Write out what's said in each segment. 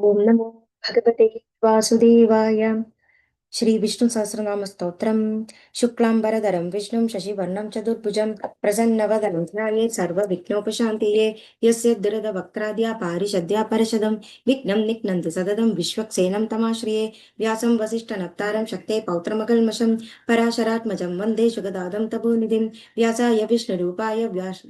ओम नमो भगवते वासुदेवाय। श्री विष्णु सहस्रनाम स्तोत्रम। शुक्लांबरधरं विष्णुं शशिवर्णं चतुर्भुजं प्रसन्नवदनं ध्यायेत् सर्वविघ्नोपशान्तये। यस्य दुरदवक्त्राद्या पारिषद्या परशदं विघ्नं निघ्नन्ति सततं विश्वक्सेनं तमाश्रये। व्यासं वसिष्ठनप्तारं शक्ते पौत्रमकल्मषं पराशरात्मजं वन्दे शुगदादं तपोनिधिं। व्यासाय विष्णुरूपाय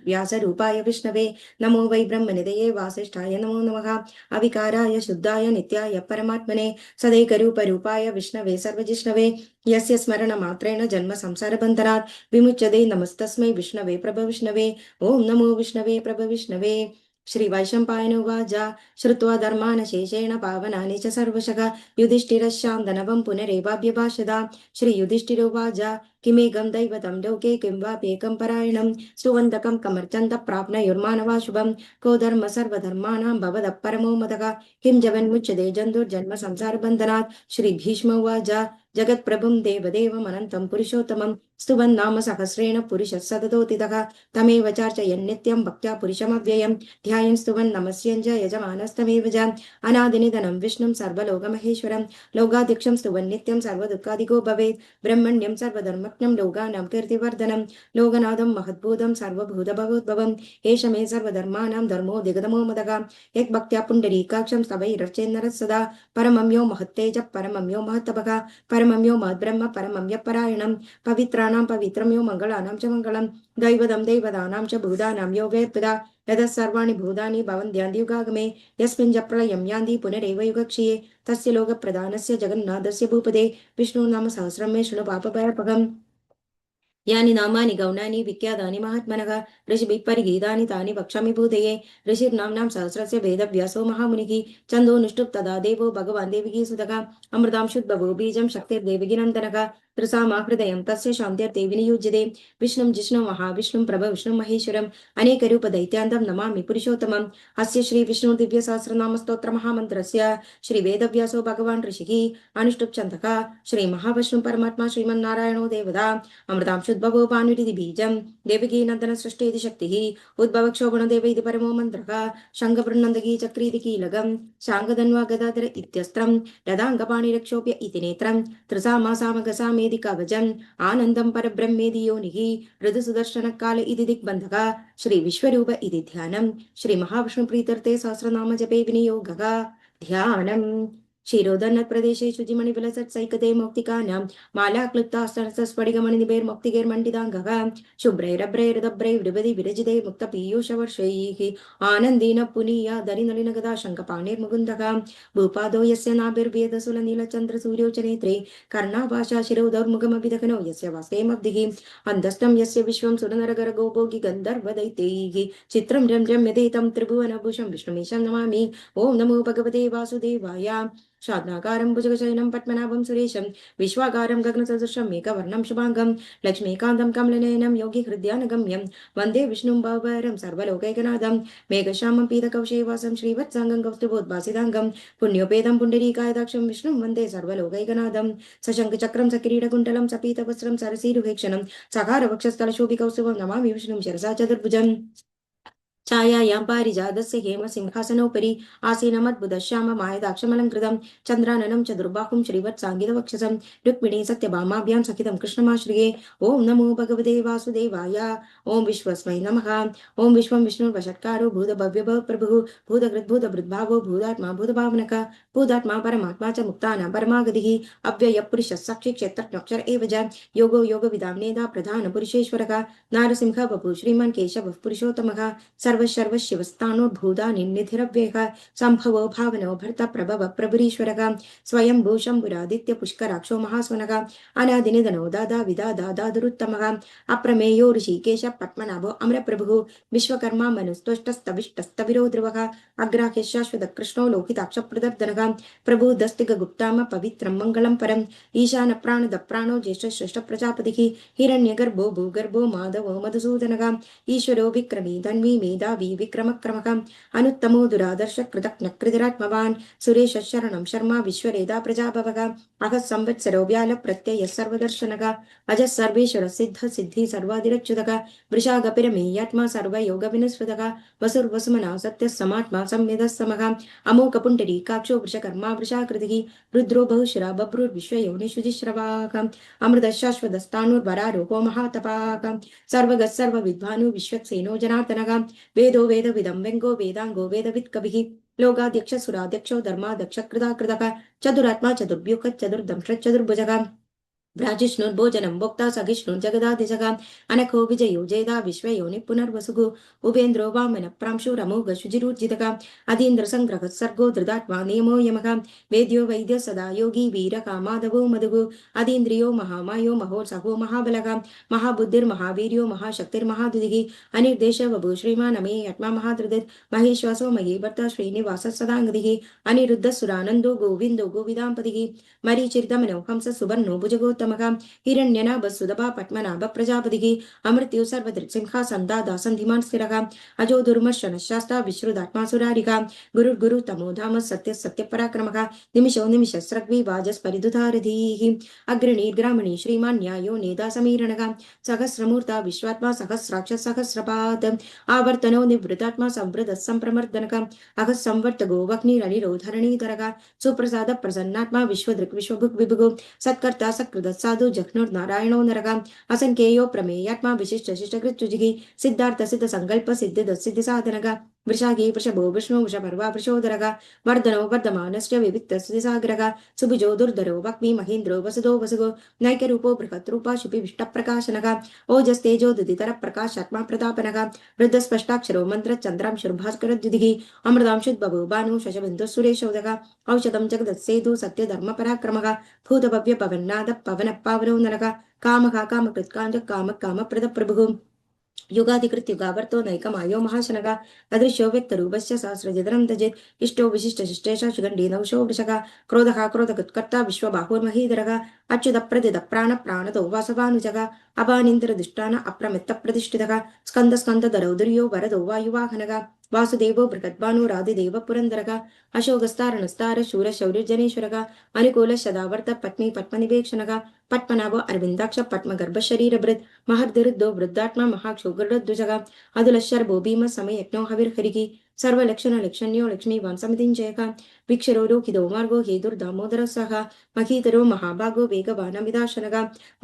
व्यासरूपाय विष्णवे नमो वै ब्रह्मनिधये वासिष्ठाय नमो नमः। अविकाराय शुद्धाय नित्याय परमात्मने सदैकरूपरूपाय विष्णवे सर्वजिष्णवे यस्य स्मरणमात्रेण जन्म संसारबन्धनात् विमुच्यते। नमस्तस्मै विष्णवे प्रभविष्णवे। ॐ नमो विष्णवे प्रभविष्णवे। श्री वैशम्पायन उवाच श्रुत्वा धर्मान् शेषेण पावनानि च सर्वशः युधिष्ठिरश्चान्दनवं पुनरेवाभ्यभाषदा। श्री युधिष्ठिर उवाच किमेकं दैवतं लोके किं वाप्येकं परायणं सुवन्दकं कमर्चन्त प्राप्नयुर्मानवा शुभं को धर्म सर्वधर्माणां भवदः परमो मदः किं जगन्मुच्यते जन्तुर्जन्म संसारबन्धनात्। श्री भीष्म उवाच जगत्प्रभुं देवदेवमनन्तं पुरुषोत्तमं स्तुवन्नाम सहस्रेण पुरुषः सततोऽतितः तमेव चार्चयन्नित्यं भक्त्या पुरुषमव्ययं ध्यायन् स्तुवन् नमस्यञ्च यजमानस्तमेव च अनादिनिधनं विष्णुं सर्वलोकमहेश्वरं लोकाध्यक्षं स्तुवन् नित्यं सर्वदुःखादिको भवेत् ब्रह्मण्यं सर्वधर्मज्ञं लोकानां कीर्तिवर्धनं लोकनाथं महद्भूतं सर्वभूतभवोद्भवम् एष मे सर्वधर्माणां धर्मो दिगतमो मदः यद्भक्त्या पुण्डरीकाक्षं स्तवैरर्चेन्नरः सदा परमं यो महत्तेज परमं यो महत्तपः परमं यो महद्ब्रह्म परमं यः परायणं पवित्राणां पवित्रं यो मङ्गलानां च मङ्गलं दैवतं देवतानां च भूतानां यो वेत्पदा यतः सर्वाणि भूतानि भवन्त्यादियुगागमे यस्मिन् च प्रलयं यान्ति पुनरेव युगक्षये तस्य लोकप्रधानस्य जगन्नाथस्य भूपदे विष्णुनाम सहस्रं मे शृणु पापभयपगम् यानि नामानि गौणानि विख्यातानि महात्मनः ऋषिभिः परिगीतानि तानि वक्ष्यामि भूतये। ऋषिर्नाम्नां सहस्रस्य वेदव्यासो महामुनिः छन्दोनुष्टुप् तदा देवो भगवान् देवकी सुतः अमृतांशुद्भवो बीजं शक्तिर्देवकी नन्दनः हृदयं तस्य शान्त्यर्थे विनियुज्यते विष्णुं जिष्णुं महाविष्णुं प्रभविष्णुं महेश्वरम् अनेकरूप दैत्यान्तं नमामि पुरुषोत्तमम्। अस्य श्री विष्णु दिव्य सहस्रनाम स्तोत्र महामन्त्रस्य श्री वेदव्यासो भगवान् ऋषिः अनुष्टुप् छन्दः श्री महाविष्णु परमात्मा श्रीमन्नारायणो देवता अमृतांशुद्भवो भानुरिति बीजं देवकी नन्दन सृष्टि इति शक्तिः उद्भवक्षोभणदेव इति परमो मन्त्रः शङ्खवृन्नन्दकी चक्रीति कीलकं शाङ्गधन्वा गदाधर इत्यस्त्रं रदाङ्गपाणिरक्षोभ्य इति नेत्रं त्रिसामासामगसामेदि कवचम् आनन्दं परब्रह्मेदि योनिः ऋतुसुदर्शनकाल इति दिग्बन्धः श्री विश्वरूप इति ध्यानं श्री महाविष्णुप्रीत्यर्थे सहस्रनाम जपे विनियोगः ध्यानम्। क्षीरोदन्नप्रदेशे शुचिमणिविलसत्सैकते मौक्तिकानां मालाक्लुप्तास्तरसस्फटिकमणिनिभैर्मौक्तिकैर्मण्डिताङ्गः शुभ्रैरभ्रैरदभ्रैर्विभृति विरजिते मुक्तपीयूषवर्षैः आनन्देन पुनीयादरिनलिनगदा शङ्खपाणिर्मुकुन्दः भूपादो यस्य नाभिर्वेदसुलनीलचन्द्रसूर्यो च नेत्रे कर्णाभाषा शिरो दौर्मुखमभिदघनो यस्य वास्तेमब्धिः अन्धष्टं यस्य विश्वं सुरनरगरगोभोगि गन्धर्वदैत्यैः चित्रं रं रम्यते तं त्रिभुवनभूषं विष्णुमीशं नमामि। ॐ नमो भगवते वासुदेवाय। शाद्नाकारं भुजगशयनं पद्मनाभं सुरेशं विश्वाकारं गगनसदृशं मेघवर्णं शुभाङ्गं लक्ष्मीकान्तं कमलनयनं योगिहृद्यानगम्यं वन्दे विष्णुं भवभयहरं सर्वलोकैकनाथं मेघश्यामं पीतकौशेवासं श्रीवत्साङ्गं कौस्तुभोद्भासिताङ्गं पुण्योपेदं पुण्डरीकायदाक्षं विष्णुं वन्दे सर्वलोकैकनाथं सशङ्खचक्रं सकिरीटकुण्डलं सपीतवस्त्रं सरसीरुहेक्षणं सकारवक्षस्थलशोभिकौस्तुभं नमामि विष्णुं शिरसा चतुर्भुजम्। छायायां पारिजातस्य हेमसिंहासनोपरि आसीनमद्भुतश्याममायदाक्षमलङ्कृतं चन्द्राननं च दुर्बाहुं श्रीवत्साङ्गितवक्षसं रुक्मिणी सत्यभामाभ्यां सहितं कृष्णमाश्रिये। ॐ नमो भगवते वासुदेवाय। ॐ विश्वस्मै नमः। ॐ विश्वं विष्णुर्वषट्कारो भूतभव्यभवप्रभुः भूतकृद्भूतभृद्भावो भूतात्मा भूतभावनक भूतात्मा परमात्मा च मुक्तानां परमागतिः अव्ययः पुरुषः साक्षी क्षेत्रज्ञोऽक्षर एव च योगो योगविदां नेता प्रधानपुरुषेश्वरः नारसिंहः वपुः श्रीमान् केशवः पुरुषोत्तमः सर्वशिवस्थानो भूतानि निधिरव्ययः सम्भवो भावनो भर्ता प्रभव प्रभुरीश्वरः स्वयं भूषम्बुरादित्य पुष्कराक्षो महास्वनः अनादिनिधनो दादा विदादा दादुरुत्तमः अप्रमेयो ऋषिकेश पद्मनाभो अमरप्रभुः विश्वकर्मा मनुस्तुष्टस्तविष्टस्तविरो ध्रुवः अग्राह्य शाश्वत कृष्णो लोहिताक्षप्रदर्दनः प्रभुदस्तिगुप्ताम पवित्रं मङ्गलं परम् ईशान प्राणद प्राणो ज्येष्ठ श्रेष्ठ प्रजापतिः हिरण्यगर्भो भूगर्भो माधवो मधुसूदनः ईश्वरो विक्रमी धन्वी मेधावी विक्रमक्रमः अनुत्तमो दुरादर्श कृतज्ञकृतिरात्मवान् सुरेश शरणं शर्मा विश्वरेदा प्रजाभवः अहः संवत्सरो व्याल प्रत्ययः सर्वदर्शनः अजः सर्वेश्वर सिद्ध सिद्धि सर्वादिरच्युतः वृषागपिरमेयात्मा सर्वयोगविनस्पतः वसुर्वसुमना सत्यः समात्मा संवेदः समः अमोघपुण्डरीकाक्षो वृषकर्मा वृषाकृतिः रुद्रो बहुशिरा बभ्रुर्विश्वयोनिषुजिश्रवाः अमृतः शाश्वतस्तानुर्वरारोहो महातपाः सर्वगः सर्वविद्वानु विश्वक्सेनो जनार्दनः वेदो वेदविदं व्यङ्गो वेदाङ्गो वेदवित्कविः लोकाध्यक्षसुराध्यक्षो धर्माध्यक्षकृताकृतः चतुरात्मा चतुर्भ्युक् चतुर्दंश चतुर्भुजः भ्राजिष्णुर्भोजनं भोक्ता सहिष्णुर्जगदादिजगा अनखो विजयो जेदा विश्वयोनि पुनर्वसुगु उपेन्द्रो वामन प्रांशुरमोघ शुचिरूर्जितः अधीन्द्रसङ्ग्रहः सर्गो धृतात्मा नियमो यमः वेद्यो वैद्य सदा योगी वीरका माधवो मधुगु अधीन्द्रियो महामायो महोत्सहो महाबलः महाबुद्धिर्महावीर्यो महाशक्तिर्महादुदिः अनिर्देश वभु श्रीमान् अमे आत्मा महाधृदित् महेश्वासो मही भर्ता श्रीनिवास सदाङ्गदिः अनिरुद्धसुरानन्दो गोविन्दो गोविदाम्पतिः मरीचिर्दमनो हंस सुवर्णो भुजगो हिरण्यनाभ सुदभा पद्मनाभ प्रजापतिः अमृत्यो सर्वदृक्सिंहासन्दादा सन्धिमान् स्थिरः अजो दुर्मर्शन शास्ता विश्रुतात्मा सुरारिका गुरुर्गुरु तमो धाम सत्य सत्यपराक्रमः निमिषो निमिषस्रग्वी वाजस्परिदुधारधीः अग्रणी ग्रामणी श्रीमान् न्यायो नेदा समीरणः सहस्रमूर्ता विश्वात्मा सहस्राक्ष सहस्रपात् आवर्तनो निवृतात्मा संवृतः सम्प्रमर्दनः अहः संवर्तगो वह्निरनिरोधरणीधरः सुप्रसाद प्रसन्नात्मा विश्वदृक् विश्वभुक् विभुगो सत्कर्ता सकृत साधु जघ्नुर्नारायणो नरः असंख्येयो प्रमेयात्मा विशिष्ट शिष्टकृत्युजिः सिद्धार्थ सिद्ध संकल्प सिद्धिद सिद्धि साधनः वृषागी वृषभो विष्णु वृषपर्वा वृषोदरः वर्धनो वर्धमानश्च विविक्तस्ति सागरः सुभुजो दुर्धरो वक्मी महेन्द्रो वसुदो वसुगो नैकरूपो बृहद्रूपा शुभि विष्टप्रकाशनः ओजस्तेजो दुदितर प्रकाशात्मा प्रतापनः वृद्धस्पष्टाक्षरो मन्त्र चन्द्रांशुर्भास्करद्युदिः अमृतांशुद्भवो भानु शशबिन्दुः सुरेशोदः औषधं जगदत्सेतु सत्यधर्मपराक्रमः भूतभव्य पवन्नाद पवन पावनो नरः कामः कामकृत्काञ्च काम कामप्रद प्रभुः युगाधिकृत्युगावर्तो नैकमायो महाशनः अदृश्यो व्यक्तरूपस्य सहस्रजधरं तजेत् इष्टो विशिष्टशिष्टेश सुगण्डी नवशो वृषः क्रोधः क्रोधकृत्कर्ता विश्वबाहुर्महीधरः अच्युतप्रदिद प्राणतो वासवानुजः अपानीन्द्रदुष्टान अप्रमित्तप्रतिष्ठितः स्कन्दस्कन्दधरौ दुर्यो वरदो वायुवाहनः वासुदेवो बृहद्भानुरादिदेव पुरन्दरः अशोकस्तारणस्तार शूरशौर्यजनेश्वरः अनुकूलशदावर्त पत्नी पद्मनिवेक्षणः पद्मनाभो अरविन्दाक्ष पद्मगर्भशरीरभृत् महर्दिरुद्धो वृद्धात्मा महाक्षो गरुडध्वजः अदुलशर्भो भीम समयज्ञो हविर्हरिः सर्वलक्षणलक्षण्यो लक्ष्मीवान् समितिञ्जयः वीक्षरो रोहितो मार्गो हेतुर्दामोदरः सह महीधरो महाभागो वेगवानमिदाशनः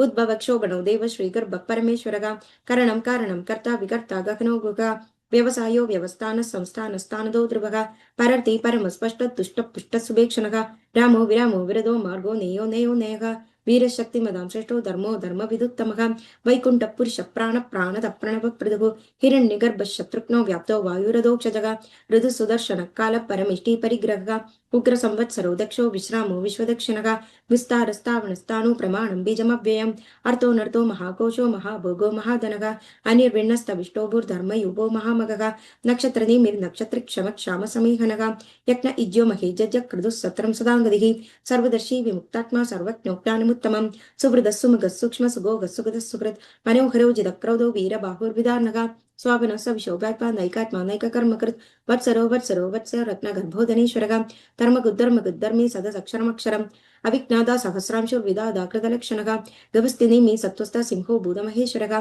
उद्भवक्षोभणो देव श्रीगर्भः परमेश्वरः करणं कारणं कर्ता विकर्ता गगनो गुहा व्यवसायो व्यवस्थान संस्थानस्थानदो ध्रुवः परर्ति परमस्पष्ट तुष्ट पुष्ट सुभेक्षणः रामो विरामो विरदो मार्गो नेयो नेयो नेयः वीरशक्तिमदां श्रेष्ठो धर्मो धर्मविदुत्तमः वैकुण्ठ पुरुष प्राण प्राणद प्रणव प्रदुः हिरण्यगर्भ शत्रुघ्नो व्याप्तो वायुरदोक्षजः ऋतु सुदर्शन काल परमिष्टि परिग्रहः उग्र संवत्सरो दक्षो विश्रामो विश्वदक्षिणः विस्तारस्तावणस्तानु प्रमाणं बीजमव्ययम् अर्थो नर्तो महाकोशो महाभोगो महाधनः अनिर्विण्णस्तविष्टो भूर्धर्मयुगो महामगः नक्षत्रनिमिर्नक्षत्रिक्षम क्षाम समीहनः यज्ञ इज्यो महे जज कृदुः सत्रं सदाङ्गदिः सर्वदर्शी विमुक्तात्मा सर्वज्ञोक्तानमुत्तमं सुहृदः सुमुखः सूक्ष्म सुगोगः सुगतः सुकृत् मनोहरो जिदक्रोधो वीरबाहुर्विदार्णः स्वापन सविशोभात्मा नैकात्मा नैककर्मकृत् वत्सरो वत्सरो वत्स रत्नगर्भोधनेश्वरः धर्मगुद्धर्मगुद्धर्मी सदसक्षरमक्षरम् अविज्ञाता सहस्रांशुर्विदादा कृतलक्षणः गभस्तिनिमि सत्त्वस्थ सिंहो भूतमहेश्वरः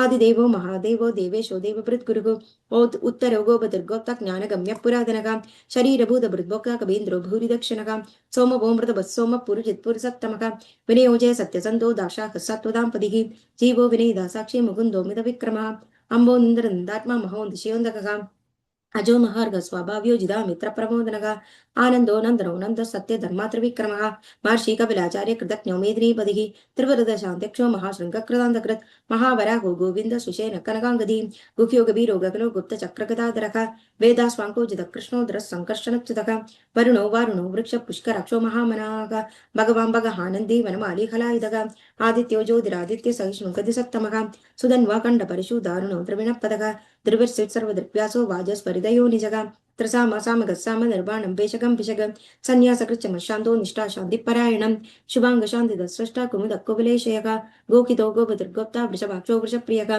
आदिदेवो महादेवो देवेशो देवभृद्गुरुः उत्तरो गोपतिर्गोप्ता ज्ञानगम्यः पुरातनः शरीरभूतभृद्भोक्ता कबीन्द्रो भूरिदक्षिणः सोमवोमृतभः सोम पुरुजित्पुरुसत्तमः विनयोजय सत्यसन्तो दाशाः सत्त्वदाम्पतिः जीवो विनयदा साक्षी मुकुन्दो मितविक्रमः अम्बोन्द्रनन्दात्मा महोन्दिशयोन्दकः अजो महार्घ स्वाभाव्यो जिदा मित्र प्रमोदनः आनन्दो नन्दनो नन्द सत्य धर्मात्रविक्रमः महर्षि कपिलाचार्य कृतज्ञो मेदिनीपतिः त्रिवरदशान्त्यक्षो महाशृङ्गकृतान्तकृत् महावराहो गोविन्द सुषेण कनकाङ्गदी गुह्यो गभीरो गगनो गुप्तचक्रगदाधरः वेदास्वाङ्को जितकृष्णोदरः सङ्कर्षणच्युतः वरुणो वारुणो वृक्ष पुष्कराक्षो महामनाः भगवान् भगहानन्दी वनमाली हलायुधः आदित्यो ज्योतिरादित्य सहिष्णुगतिसत्तमः सुधन्वा कण्ड परिशु दारुणो द्रविणपदः द्रविर्सित् सर्वदृग्व्यासो वाजस्परिदयो निजः त्रसाम साम गस्साम निर्वाणं पेशकं पिशकं सन्न्यासकृच्छमशान्तो निष्ठा शान्तिपरायणं शुभांग शान्तिदस्रष्टा कुमुदकुबलेशयः गोकितो गोपतिर्गोप्ता वृषभाक्षो वृषप्रियः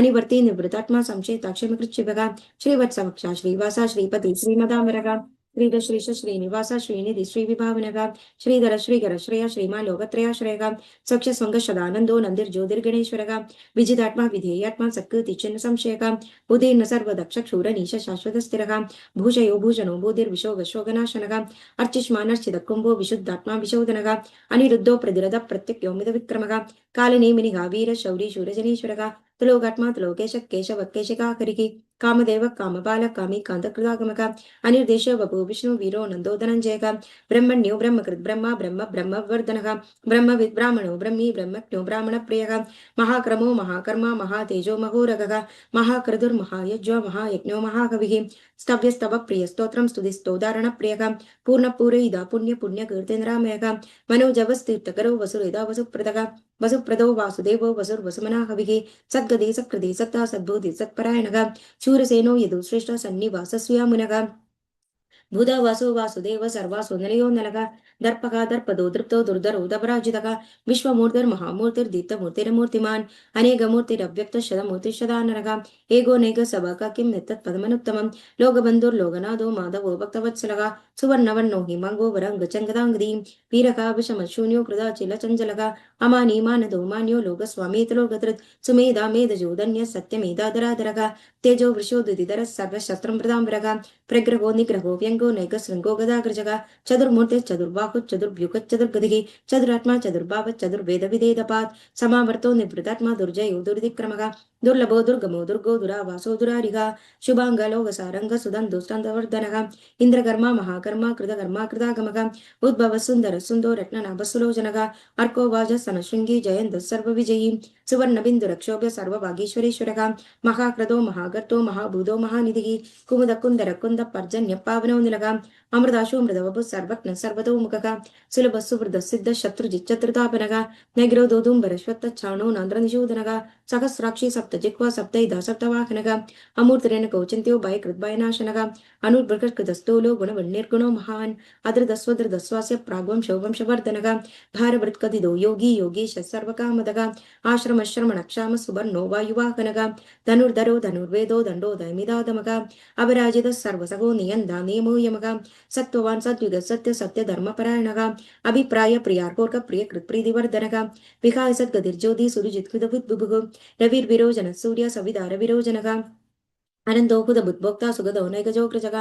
अनिवर्ति निवृतात्मा संशयिताक्षमकृच्छिभः श्रीवत्सवक्षा श्रीवासा श्रीपति श्रीमदामरः श्रीधश्रीश श्रीनिवास श्रीनिधि श्रीविभावनः श्रीधर श्रीकर श्रेय श्रीमा लोकत्रयाश्रयः सख्यस्वङ्गशदानन्दो नन्दिर्ज्योतिर्गणेश्वरः विजितात्मा विधेयात्मा सत्कृतिचिन्न संशयः उदीर्न सर्वदक्षक्षूरनीश शाश्वतस्थिरः भूषयो भूषणो भूतिर्विशोगशोगनाशनः अर्चिष्मानर्चितकुम्भो विशुद्धात्मा विशोधनः अनिरुद्धो प्रतिरथ प्रत्यक्योमितविक्रमः कालनेमिनिः वीर शौरी शूरजनीश्वरः तुलोकात्मा तुलोकेश केशव केशिकाकरिः कामदेव कामबाल कामी कान्तकृतागमः अनिर्देश वपु विष्णु वीरो नन्दो धनञ्जयः ब्रह्मण्यो ब्रह्मकृत् ब्रह्म ब्रह्म ब्रह्मवर्धनः ब्रह्मविद् ब्राह्मणो ब्रह्मी ब्रह्मज्ञो ब्राह्मणप्रियः महाक्रमो महाकर्मा महातेजो महोरगः महाक्रतुर्महायज्ञो महायज्ञो महाकविः स्तव्यस्तव प्रियस्तोत्रं स्तुतिस्तोदाहरणप्रियः पूर्णपूरयिदा पुण्यपुण्यकीर्तिन्द्रामयः मनोजवस्तीर्थकरो वसुरेदा वसुप्रदः वसुप्रदो वासुदेवो वसुर्वसुमनाहविः सद्गदे सत्कृते सत्ता सद्बोधि सत्परायणः शूरसेनो यदु श्रेष्ठ सन्निवासस्यामुनः भूत वासो वासुदेव सर्वासो निलयो नलः दर्पः दर्पदो दृप्तो दुर्धरो दपराजितः विश्वमूर्तिर्महामूर्तिर्दीप्तमूर्तिर्मूर्तिमान् अनेकमूर्तिरव्यक्तशतमूर्तिशदानरः एको नैक सबक किं नित्तत्पदमनुत्तमं लोकबन्धुर्लोकनाथो माधवो भक्तवत्सलः सुवर्णवर्णो हिमाङ्गो वरङ्गचङ्गदाङ्गदीं वीरः विषमशून्यो कृदाचिलचञ्चलः अमानी मानदो मान्यो लोकस्वामीतलोकधृत् सुमेधा मेधजोदन्यः सत्यमेधाधराधरः तेजो वृषोदुदिधरः सर्वशस्त्रं प्रदाम्बरः प्रग्रहो निग्रहो व्यङ्गो नैकशृङ्गो गदाग्रजः चतुर्मूर्तिश्चतुर्बाहुः चतुर्भ्युगः चतुर्गदिः चतुरात्मा चतुर्भावः चतुर्वेदविधेदपात् समावर्तो निवृतात्मा दुर्जयो दुर्दिक्रमः दुर्लभो दुर्गमो दुर्गो दुरावासो दुरारिः शुभाङ्गलोकसारङ्ग सुदन्तुष्टन्तवर्धनः इन्द्रकर्मा महाकर्मा कृतकर्मा कृतागमः उद्भवः सुन्दरः सुन्दो रत्ननाभसुलोचनः अर्को वाजस्तनशृङ्गी जयन्तः सर्वविजयी सुवर्णबिन्दुरक्षोभ्य सर्वभागीश्वरेश्वरः महाक्रतो महागर्तो महाभूतो महानिधिः कुमुदकुन्दरकुन्द पर्जन्य पावनो निलः अमृताशोमृतवपु सर्वज्ञ सर्वतोमुखः सुलभः सुहृदः सिद्धः शत्रुजिच्चतुर्तापनः नैग्रोदोदुम्बरश्वत्तच्छाणो नान्द्रनिशोधनः सहस्राक्षी सप्तजिह्वा सप्तैधा सप्तवाहनः अमूर्तिरेणकौ चिन्त्यो भयकृद्भयनाशनः अनुर्बृहत्कृतस्थूलो गुणवन्निर्गुणो महान् अधृतस्वधृतस्वास्य प्राग्वंशो वंशवर्धनः भारवृत्कथितो योगी योगीश सर्वकामदः आश्रमश्रमणक्षाम सुवर्णो वायुवाहनः धनुर्धरो धनुर्वेदो दण्डो दैमिदादमः अपराजितः सर्वसगो नियन्दा नियमो यमः सत्त्ववान् सद्युग सत्य सत्य धर्मपरायणः अभिप्राय प्रियार्कोर्क प्रियकृत्प्रीतिवर्धनः विहाय सद्गतिर्ज्योति सुरुजित्कृतबुद्बुभुः रविर्विरोचनः सूर्य सविता रविरोचनः अनन्दोहुद बुद्भोक्ता सुगदो नैकजोग्रजः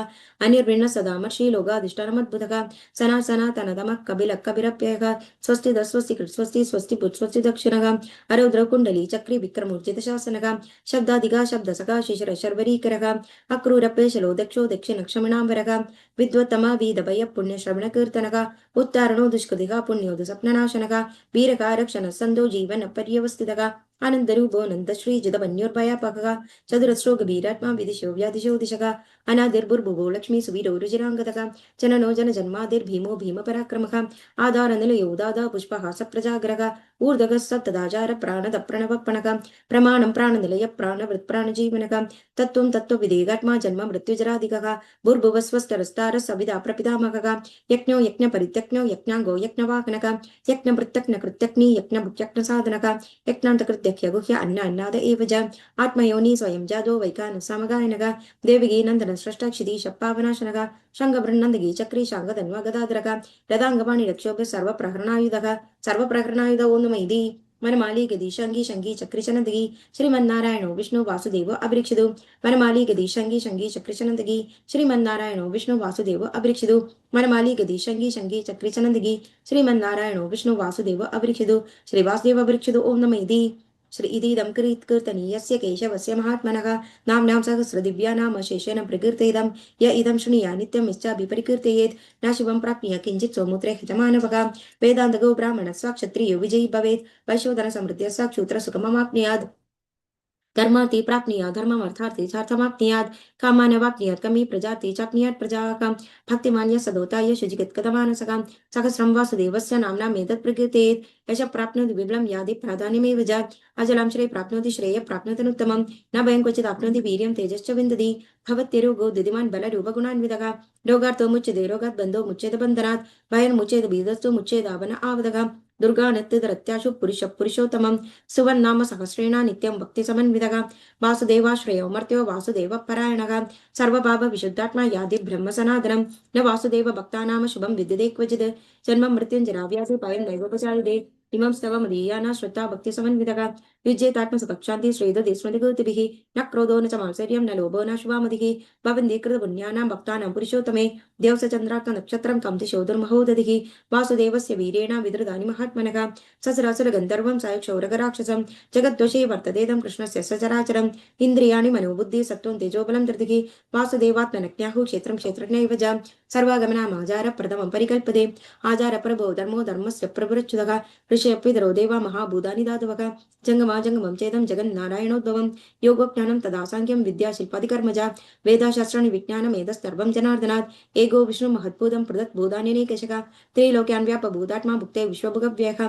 अनिर्विण्ण सदामर्षि लोगाधिष्ठानमद्भुतः सनातनतमः कपिलः स्वस्ति दस्वस्ति कृत् स्वस्ति स्वस्ति पुत् स्वस्ति दक्षिणः अरौद्र कुण्डली चक्री विक्रमोर्जितशासनः शब्दाधिका शब्दसखा शिशिर शर्वरीकरः अक्रूरपेशलो दक्षो दक्षिणक्षमणाम्बरः विद्वत्तमा वीदभय पुण्यश्रवणकीर्तनः उत्तारणो दुष्कृतिः पुण्योदसप्ननाशनः वीरकारक्षणः सन्दो जीवन पर्यवस्थितः आनन्दरूपो नन्दश्रीजितवन्योर्भयापकः चतुरस्रो गभीरात्मा विदिशो व्यादिशो दिशः अनादिर्भुर्भुवो लक्ष्मी सुवीरो रुजिराङ्गतः जननो जनजन्मादिर्भीमो भीमपराक्रमः आधारनिलयो दादा पुष्पः सप्रजाग्रः ऊर्ध्वगः सप्तदाचार प्राणद प्रणवप्पणः प्रमाणं प्राणनिलय प्राणवृत् प्राणजीवनः तत्त्वं तत्त्वविदेगात्मा जन्म मृत्युजराधिकः भूर्भुवस्वस्तरस्तार सविदा प्रपितामहः यज्ञो यज्ञपरित्यज्ञो यज्ञाङ्गो यज्ञवाहनः यज्ञपृत्यज्ञकृत्यग्नि यज्ञभुक्यज्ञसाधनः यज्ञान्तकृत्यख्यगुह्य अन्नाद एव च आत्मयोनि स्वयं जादो वैकानः समगायनः देविगी नन्दन स्रष्टाक्षिति शप्पावनाशनः शङ्खबृन्नन्दगी चक्री शाङ्गधन्वा गदाधरः रथाङ्गपाणि रक्षोभ्य सर्वप्रहरणायुध ओन्नमैदी वनमाली गदी शंगी शंगी चक्री चनंदगी श्रीमन्नारायणो विष्णु वासुदेव अभिरक्षितु वनमाली गदी शंगी शंगी चक्री चनंदगी श्रीमन्नारायणो विष्णु वासुदेव अभिरक्षितु वनमाली गदी शंगी शंगी चक्री चनंदगी श्रीमन्नारायणो विष्णु वासुदेव अभिरक्षितु श्री वासुदेव अभिरक्षितु ओम नमः इति श्री इदीदं कीर्तनीयस्य केशवस्य महात्मनः नाम्नां सहस्रदिव्यानाम शेषेण प्रकीर्तेदं य इदं शृणुया नित्यम् इच्छाभि परिकीर्तयेत् न शुभं प्राप्नुया किञ्चित् स्वमुत्रे हितमानवः वेदान्तगो ब्राह्मणः स्वाक्षत्रियो विजयी भवेत् वैश्वोदन समृद्ध्य साक्षूत्र सुखममाप्नुयात् धर्मार्थी प्राप्नुयात् धर्मम् अर्थार्थी चार्थमाप्नुयात् कामान् अवाप्नुयात् कमी प्रजाति चाप्नुयात् प्रजाकाम् भक्तिमान् यः सदोताय शुचिकित्कतमानसकाम् सहस्रं वासुदेवस्य नाम्नाम् एतत् प्रकीर्तेत् यश प्राप्नोति विबलं यादि प्राधान्यमेव च अजलं श्रेय प्राप्नोति श्रेयः प्राप्नोति न भयं क्वचित् आप्नोति वीर्यं तेजश्च विन्दति भवत्यरोगो दिदिमान् बलरूपगुणान्वितः रोगार्थो मुच्यते रोगात् बन्धो मुच्यते बन्धनात् भयन्मुच्यते बीजस्तु मुच्येदावन आवदः दुर्गानत्यदरत्याशु पुरुषोत्तमं सुवर्णाम सहस्रेण नित्यं भक्ति समन्वितः वासुदेवाश्रयो मर्त्यो वासुदेव परायणः सर्वभाव विशुद्धात्मा यादि ब्रह्म सनातनं न वासुदेव भक्तानाम शुभं विद्यते क्वचित् जन्म मृत्युञ्जराव्याधि भयं नैवोपचारिते इमं स्तव मदीयाना श्रद्धा भक्ति समन्वितः युज्येतात्मसुखक्षान्ति श्रीदति स्मृतिकृतिभिः न क्रोधो न च मात्सर्यं न लोभो न शुभामतिः भवन्ति कृतपुण्यानां भक्तानां पुरुषोत्तमे देवसचन्द्रार्क नक्षत्रं कं दिशो दुर्महोदधिः वासुदेवस्य वीरेण विदृतानि महात्मनः ससरासुरगन्धर्वं सायुक्षौरगराक्षसं जगद्वशे वर्ततेदं कृष्णस्य सचराचरम् इन्द्रियाणि मनोबुद्धि सत्त्वं तेजोबलं धृतिः वासुदेवात्मनज्ञाः क्षेत्रं क्षेत्रज्ञैव च सर्वागमनामाचारप्रथमं परिकल्पते आचारप्रभो धर्मो धर्मस्य प्रभुरच्युतः ऋषयपितरो देवा महाभूतानि धातवः जङ्गमं चेदं जगन्नारायणोद्भवं योगोज्ञानं तदा साङ्ख्यं विद्याशिल्पादिकर्मजा वेदाशास्त्राणि विज्ञानमेतत्सर्वं जनार्दनात् एको विष्णु महद्भूतं पृथक् भूतान्यनेकशः त्रैलोक्यान् व्यापभूतात्मा भुक्ते विश्वभुगव्ययः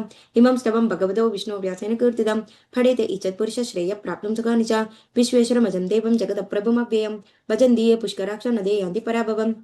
इमं स्तवं भगवतो विष्णुव्यासेन कीर्तितं फडेते इच्छत्पुरुषश्रेयः प्राप्तुं सुखानि च विश्वेश्वरमजं देवं जगदप्रभुमव्ययं भजन्ति ये पुष्कराक्ष नदे यान्ति पराभवम्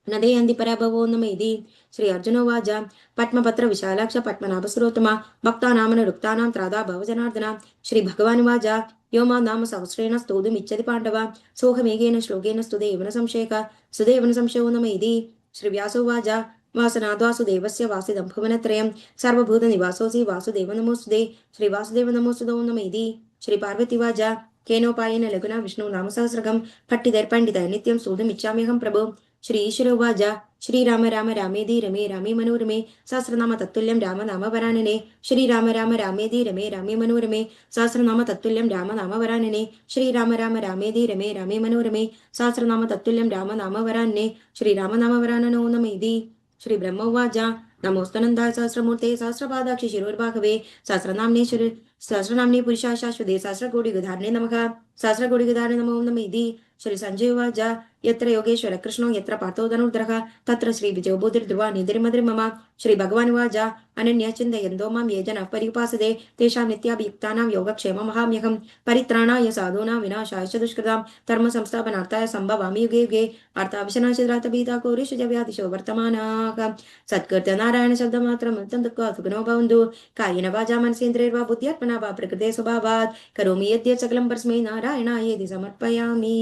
नदयन्ति पराभवो नम इति श्री अर्जुनोवाच पद्मपत्र विशालाक्ष पद्मनाभसुरोत्तमा भक्तानामनुरुक्तानां त्रादा भवजनार्दना श्री भगवानुवाच यो मा नाम सहस्रेण स्तोतुमिच्छति पाण्डव सोऽहमेकेन श्लोकेन स्तुदेव न संशयः सुदेव न संशयो नम इति श्री व्यासोवाच वासनाद्वासुदेवस्य वासिदं भुवनत्रयं सर्वभूतनिवासोऽसि वासुदेव नमोऽस्तुते श्री वासुदेव नमोऽस्तुतो नम इति श्री पार्वतीवाच केनोपायेन लघुना विष्णु नाम सहस्रकं पठितैर्पण्डितैः नित्यं स्तोतुमिच्छाम्यहं प्रभो श्री ईश्वरोवाच श्रीराम राम रामेति रमे रामे मनोरमे सहस्रनाम तत्तुल्यं राम नाम वरानने श्रीराम राम रामेति रमे रामे मनोरमे सहस्रनाम तत्तुल्यं राम नाम वरानने श्रीराम राम रामेति रमे रामे मनोरमे सहस्रनाम तत्तुल्यं राम नाम वरान्ने श्रीराम नाम वराननो नम इति श्री ब्रह्मोवाच नमोस्तनन्दाय सहस्रमूर्ते सहस्रपादाक्षि शिरोर्भागवे सहस्रनाम्ने पुरुषा शाश्वते सहस्रकोटिगधार्णे नमः सहस्रकोटिगधार्णे नमो नम इति श्री संजय उवाच यत्र योगेश्वर कृष्णो यत्र पार्थो धनुर्धरः तत्र श्री विजयो बुद्धिर्ध्रुवा निधिर्मधिर्मम श्री भगवानुवाच अनन्या चिन्तयन्तो मां ये जनाः पर्युपासते तेषां नित्याभियुक्तानां योगक्षेममहाम्यहं परित्राणाय साधूनां विनाशाय च दुष्कृतां धर्मसंस्थापनार्थाय सम्भवामि युगे युगे अर्थाविशनाशिरातभीता कोरेषु च व्याधिशो वर्तमानाः सत्कृत्यनारायण शब्दमात्रं तन्तुक्वा सुखिनो भवन्तु कायेन वाचा मनसेन्द्रियैर्वा बुद्ध्यात्मना वा प्रकृते स्वभावात् करोमि यद्यत् सकलं परस्मै नारायणायेति समर्पयामि.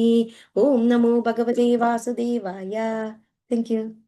Om Namo Bhagavate Vasudevaya. Thank you.